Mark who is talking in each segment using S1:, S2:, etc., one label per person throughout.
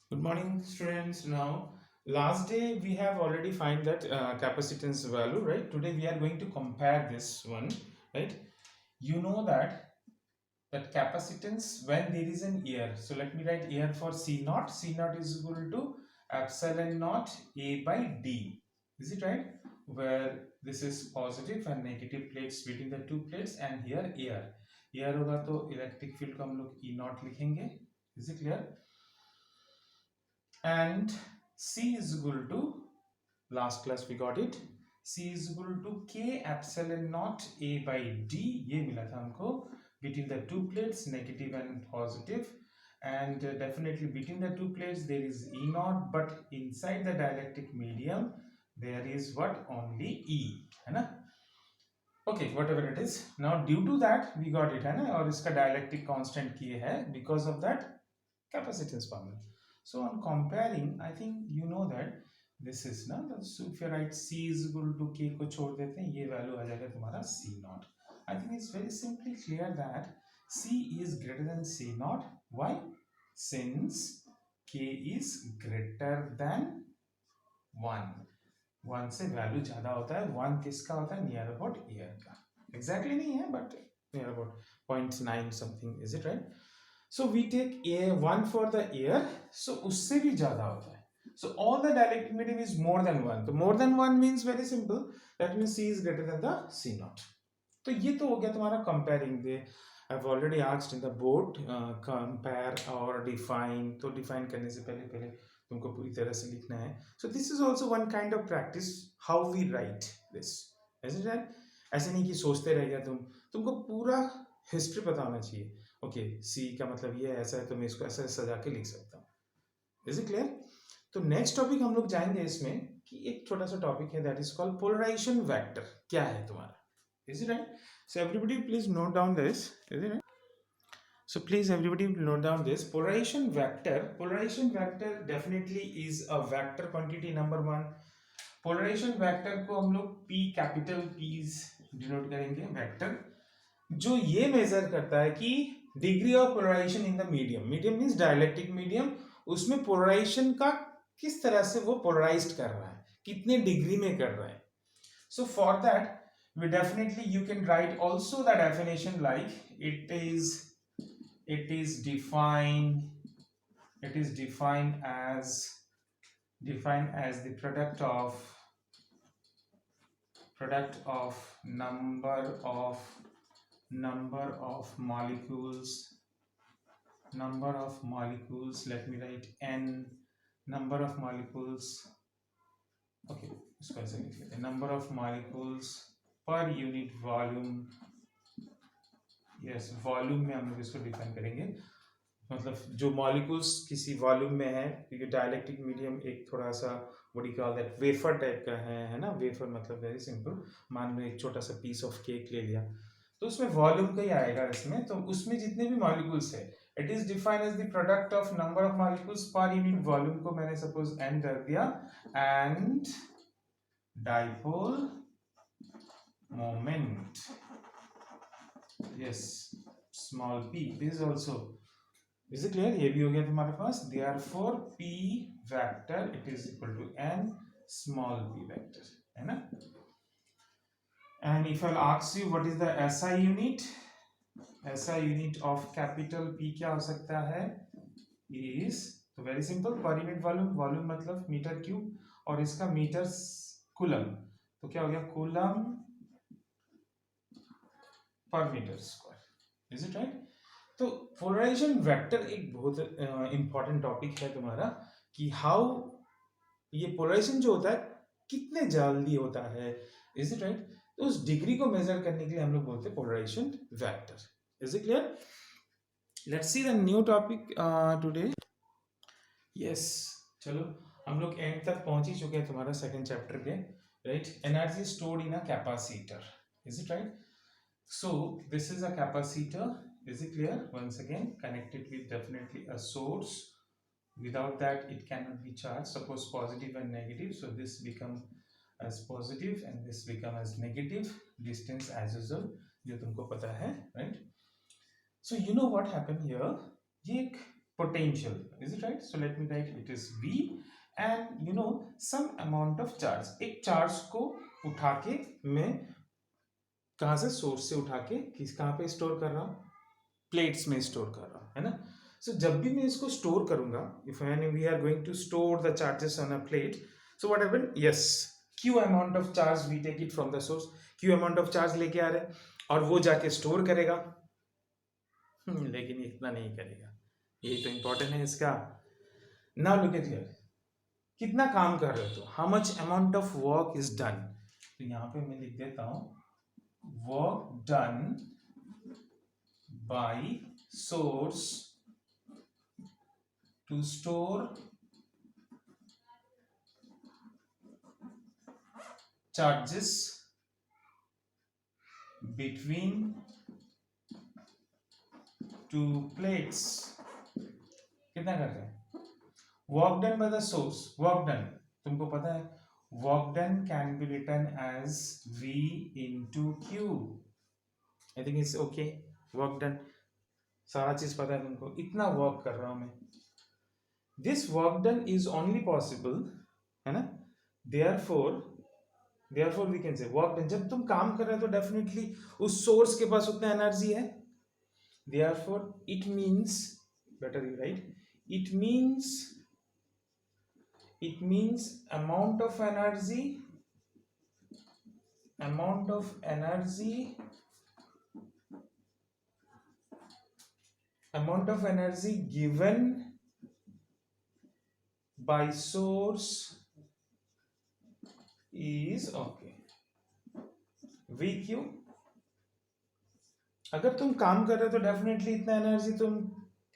S1: Good morning, students. Now, last day we have already find that capacitance value, right? Today we are going to compare this one, right? You know that capacitance when there is an air. So let me write air for C naught. C naught is equal to epsilon naught A by D. Is it right? Where this is positive and negative plates between the two plates, and here air. Air होगा तो electric field को हम लोग E naught लिखेंगे. Is it clear? And C is equal to, last class we got it, C is equal to K epsilon naught A by D. ये मिला था हमको between the two plates, negative and positive, and definitely between the two plates there is E naught, but inside the dielectric medium there is what? Only E, है ना? Okay, whatever it is. Now due to that we got it, है ना? और इसका dielectric constant K है because of that capacitance formula. So on comparing, I think you know that this is ना, so if you write C is equal to K को छोड़ देते हैं, ये वैल्यू आ जाएगा तुम्हारा C naught. I think it's very simply clear that C is greater than C naught. Why? Since K is greater than 1. 1 से value ज्यादा होता है. 1 किसका होता है? नियर अबाउट एयर का. एग्जैक्टली नहीं है, but near about 0.9 something. Is it right? So we take a 1 for the air, so उससे भी ज्यादा होता है. So all the dielectric medium is more than 1. तो more than 1 means very simple. That means C is greater than the C naught. तो ये तो हो गया तुम्हारा comparing. They I've already asked in the board compare और define. तो define करने से पहले पहले तुमको पूरी तरह से लिखना है. So this is also one kind of practice how we write this. Is it right? ऐसे नहीं कि सोचते रह गया तुमको पूरा हिस्ट्री पता होना चाहिए. ओके, सी का मतलब ये ऐसा है तो मैं इसको ऐसा सजा के लिख सकता हूँ. Is it clear? तो नेक्स्ट टॉपिक हम लोग जाएंगे इसमें कि एक छोटा सा टॉपिक है that is called polarisation vector. क्या है तुम्हारा? Is it right? So everybody please note down this. Is it right? So please everybody note down this polarization vector. Polarization vector definitely is a vector quantity number one. Polarization vector को हम लोग P capital P's denote करेंगे. Vector जो ये measure करता है कि degree of polarisation in the medium. Medium means dielectric medium. उसमें पोलराइजेशन का किस तरह से वो पोलराइज्ड कर रहा है, कितने डिग्री में कर रहा है. So for that we definitely you can write also the definition like it is defined as the product of number of molecules. Let me write n number of molecules. Okay, इसको ऐसे लिख लेते हैं. number of molecules per unit volume. yes, volume में हम लोग इसको define करेंगे. मतलब जो मॉलिक्यूल्स किसी वॉल्यूम में है, क्योंकि डायलेक्ट्रिक मीडियम एक थोड़ा सा what you call that wafer type का है ना. वेफर मतलब वेरी सिंपल. मान लो एक छोटा सा पीस ऑफ केक ले लिया तो उसमें वॉल्यूम का ही आएगा इसमें. तो उसमें जितने भी मॉलिक्यूल्स है it is defined as the product of number of molecules per unit volume को मैंने सपोज एन कर दिया. And dipole moment, yes, small p. This is also. Is it clear? ये भी हो गया तुम्हारे पास. Therefore p vector it is equal to n small p vector, है ना. And if I ask you what is the SI unit, SI unit of capital P क्या हो सकता है? इज, तो वेरी सिंपल, पर यूनिट वॉल्यूम. वॉल्यूम मतलब metre cube, और इसका मीटर कूलम. तो क्या हो गया? Coulomb per metre square. Is it right? तो पोलराइजेशन वेक्टर एक बहुत इंपॉर्टेंट टॉपिक है तुम्हारा कि हाउ ये पोलराइजेशन जो होता है कितने जल्दी होता है. Is it right? तो उस डिग्री को मेजर करने के लिए हम लोग बोलते हैं polarisation vector. Is it clear? Let's see the new topic today. Yes, चलो हम लोग एंड तक पहुंच ही चुके हैं तुम्हारा सेकंड चैप्टर के. Right? Energy stored in a capacitor. Is it right? So this is a capacitor. Is it clear? Once again, connected with definitely a source. Without that, it cannot be charged. Suppose positive and negative. So this become as positive and this become as negative. Distance as usual. जो तुमको पता है, right? So you know what happened here? ये एक potential. Is it right? So let me write it is V and some amount of charge. एक charge को उठा के मैं कहाँ से सोर्स से उठा के कहाँ पे स्टोर कर रहा हूँ, प्लेट्स में स्टोर कर रहा हूँ, है ना. सो जब भी मैं इसको स्टोर करूंगा, if we are going to store the charges on a plate, so what happen, yes, Q amount of charge we take it from the source, Q amount of charge लेके आ रहे हैं और वो जाके स्टोर करेगा. लेकिन इतना नहीं करेगा, यही तो इंपॉर्टेंट है इसका. नाउ लुक एट हियर, कितना काम कर रहे हो, तो how much amount of work is done. तो यहाँ पे मैं लिख देता हूँ work done by source to store charges between two plates. कितना करते हैं, work done by the source, work done तुमको पता है, work done can be written as V into Q. I think it's okay. work done सारा चीज पता है तुमको, इतना वर्क कर रहा हूं मैं. This work done is only possible, है ना, therefore we can say work done. जब तुम काम कर रहे हो तो डेफिनेटली उस सोर्स के पास उतना एनर्जी है, therefore it means, better you write, it means amount of energy given by source is okay. VQ, अगर तुम काम कर रहे हो तो डेफिनेटली इतना एनर्जी तुम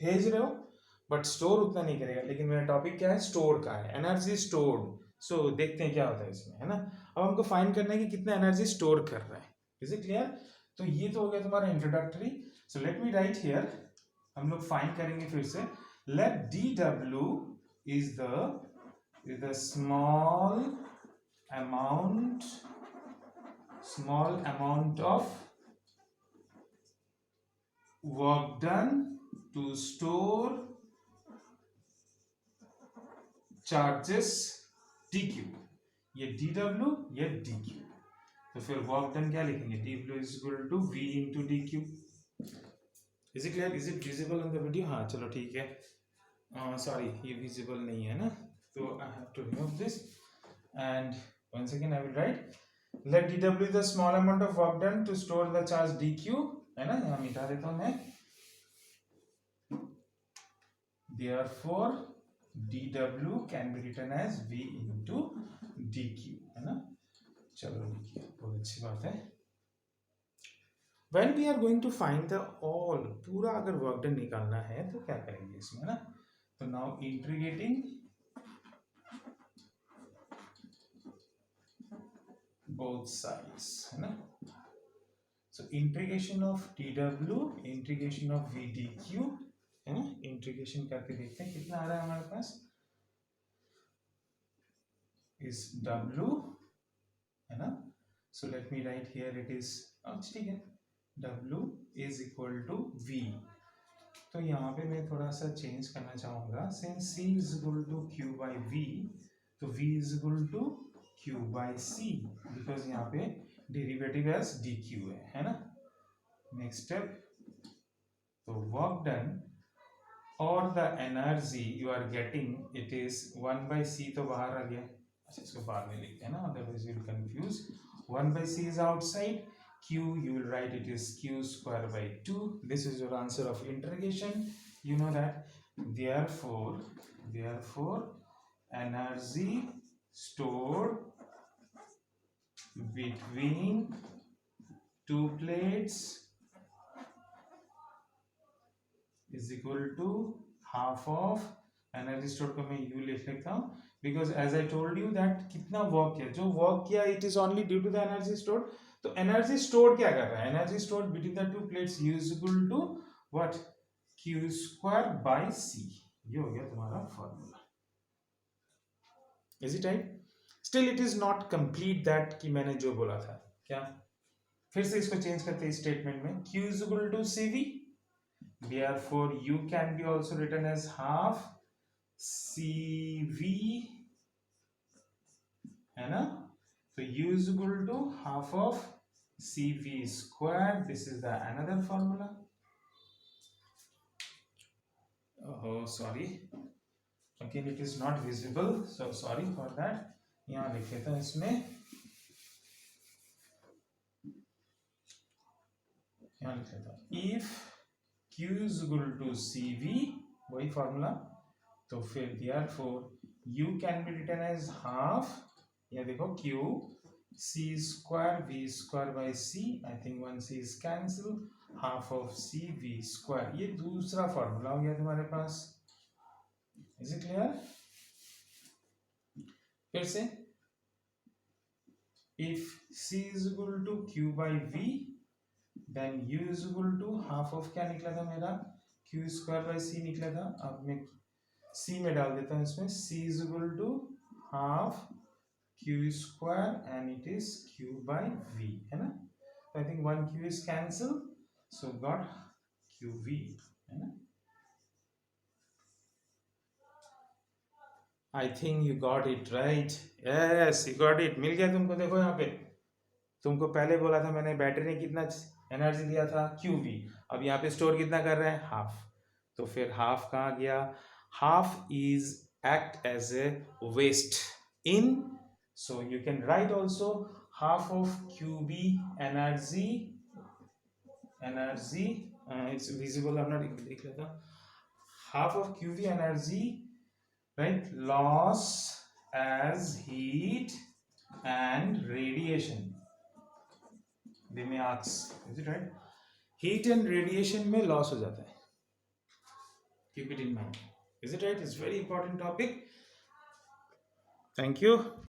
S1: भेज रहे हो, बट स्टोर उतना नहीं करेगा. लेकिन मेरा टॉपिक क्या है, स्टोर का है, एनर्जी स्टोर्ड. सो देखते हैं क्या होता है इसमें, है ना. अब हमको फाइंड करना है कि कितना एनर्जी स्टोर कर रहा है. Is it clear? तो ये तो हो गया तुम्हारा introductory. So let me write here, हम लोग फाइंड करेंगे फिर से. Let DW is the small amount of work done to store charges DQ. ये DW, ये DQ. तो फिर वर्क डन क्या लिखेंगे, DW is equal to V into DQ. Is it clear? Is it visible in the video? हाँ चलो ठीक है. Sorry, ये visible नहीं है ना, तो I have to remove this and once again I will write let DW the small amount of work done to store the charge DQ, है ना. यहाँ मिटा देता हूँ मैं. Therefore DW can be written as V into DQ, है ना. चलो लिखिए, बहुत अच्छी बात है. When we are going to find the all, पूरा अगर work done निकालना है तो क्या करेंगे इसमें ना. So now integrating both sides, है ना. So integration of DW, integration of VDQ, है ना. इंटीग्रेशन करके देखते हैं कितना आ रहा है हमारे पास. is W, है ना. So let me write here it is, ठीक है, W is equal to V. तो यहाँ पे मैं थोड़ा सा चेंज करना चाहूँगा. Since C is equal to Q by V, तो V is equal to Q by C, because यहाँ पे डेरिवेटिव एज DQ है ना. नेक्स्ट स्टेप, तो वर्क डन और the energy you are getting it is 1 by C, तो बाहर आ गया. अच्छा इसको बाद में लिखते हैं ना, otherwise you will confuse. 1 by C is outside. Q, you will write it is Q square by 2. This is your answer of integration. You know that. Therefore energy stored between two plates is equal to half of energy stored को मैं U लिख लेता हूँ, because as I told you that कितना work किया, जो work किया it is only due to the energy stored. तो एनर्जी स्टोर क्या कर रहा है, energy store between the two plates U is equal to what, Q square by C. ये हो गया तुम्हारा formula. Is it right? Still it is not complete that कि मैंने जो बोला था. क्या, फिर से इसको चेंज करते हैं स्टेटमेंट में. Q is equal to CV, Therefore, U can be also written as half CV, है ना? So U is equal to half of CV square. This is the another formula. Oh, sorry. Again, it is not visible. So sorry for that. यहाँ लिख लेता हूँ इसमें. यहाँ लिख लेता हूँ. If Q is equal to CV, वही formula. तो फिर therefore U can be written as half. ये देखो Q C square V square by C. I think one C is cancelled. Half of C V square. ये दूसरा formula हो गया तुम्हारे पास. Is it clear? फिर से if C is equal to Q by V, then U is equal to half of क्या निकला था मेरा? Q square by C निकला था. अब मैं C में डाल देता हूँ इसमें. C is equal to half Q square and it is Q by V, है ना? So I think one Q is cancelled, so got QV, है ना? I think you got it right. Yes, you got it. मिल गया तुमको. देखो यहाँ पे तुमको पहले बोला था मैंने बैटरी ने कितना एनर्जी दिया था QV. अब यहाँ पे स्टोर कितना कर रहे हैं? हाफ. तो फिर हाफ कहाँ गया? Half is act as a waste in. So you can write also half of QB energy. It's visible. I'm not देख लेता. Half of QB energy, right? Loss as heat and radiation. They may ask, is it right? Heat and radiation में loss हो जाता है. Keep it in mind. Is it right? It's very important topic. Thank you.